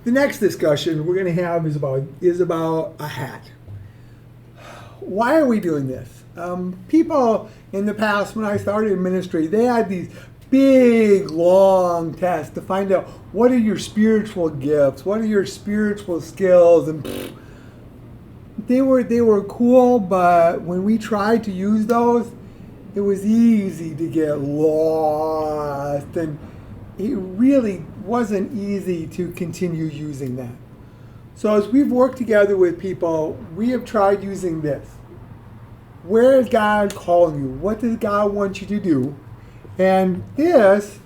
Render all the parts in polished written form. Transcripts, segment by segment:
The next discussion we're going to have is about a hat. Why are we doing this? People in the past, when I started in ministry, they had these big, long tests to find out what are your spiritual gifts, what are your spiritual skills, and they were cool. But when we tried to use those, it was easy to get lost, and it really wasn't easy to continue using that. So as we've worked together with people, we have tried using this. Where is God calling you? What does God want you to do? And this,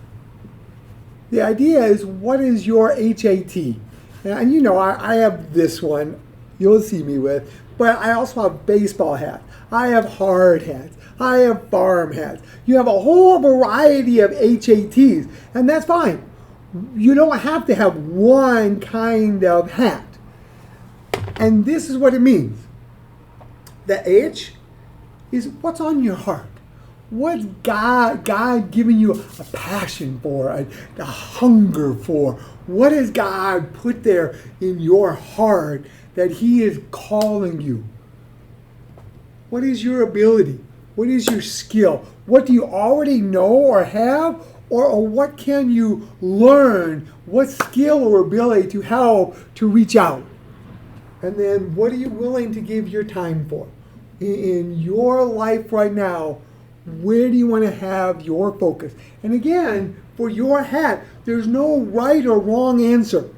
the idea is, what is your HAT? And you know, I have this one, you'll see me with, but I also have baseball hats. I have hard hats. I have farm hats. You have a whole variety of HATs, and that's fine. You don't have to have one kind of hat. And this is what it means. The H is what's on your heart. What's God giving you a passion for, a hunger for? What has God put there in your heart that He is calling you? What is your ability? What is your skill? What do you already know or have? Or what can you learn? What skill or ability to help to reach out? And then what are you willing to give your time for? In your life right now, where do you want to have your focus? And again, for your hat, there's no right or wrong answer.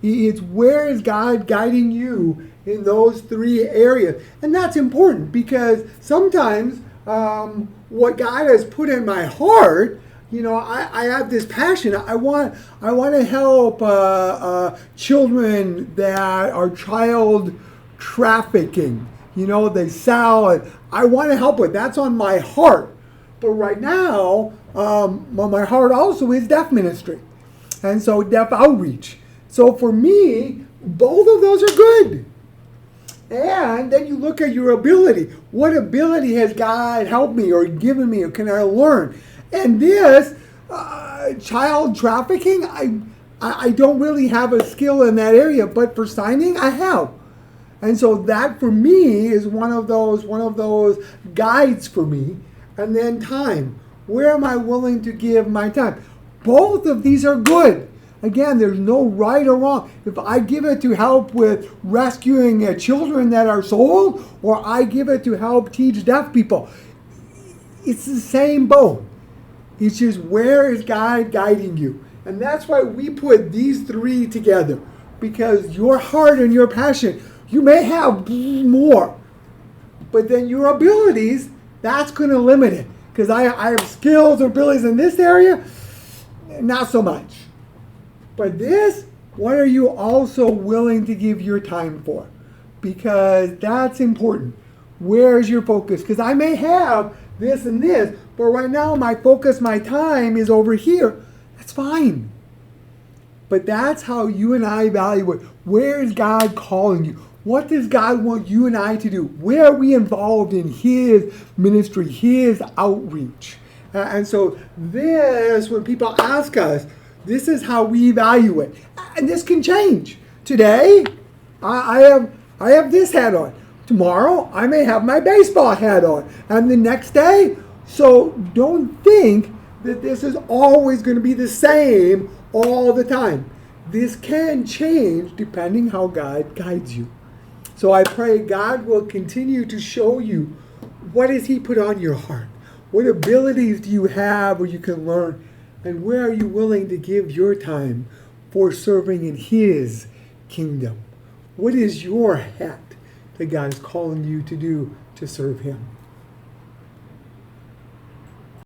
It's where is God guiding you in those three areas. And that's important because sometimes what God has put in my heart, you know, I have this passion. I want to help children that are child trafficking. You know, they sell it. I want to help with. That's on my heart. But right now, my heart also is deaf ministry, and so deaf outreach. So for me, both of those are good. And then you look at your ability. What ability has God helped me or given me or can I learn? And this, child trafficking, I don't really have a skill in that area, but for signing, I have. And so that for me is one of those guides for me. And then time. Where am I willing to give my time? Both of these are good. Again, there's no right or wrong. If I give it to help with rescuing children that are sold, or I give it to help teach deaf people, it's the same boat. It's just where is God guiding you? And that's why we put these three together. Because your heart and your passion, you may have more. But then your abilities, that's going to limit it. Because I have skills or abilities in this area, not so much. But this, what are you also willing to give your time for? Because that's important. Where's your focus? Because I may have this and this, but right now my focus, my time is over here. That's fine. But that's how you and I evaluate. Where is God calling you? What does God want you and I to do? Where are we involved in His ministry, His outreach? And so this, when people ask us, this is how we evaluate. And this can change. Today, I have this hat on. Tomorrow, I may have my baseball hat on. And the next day, so don't think that this is always going to be the same all the time. This can change depending how God guides you. So I pray God will continue to show you what has He put on your heart. What abilities do you have or you can learn? And where are you willing to give your time for serving in His kingdom? What is your hat that God is calling you to do to serve Him?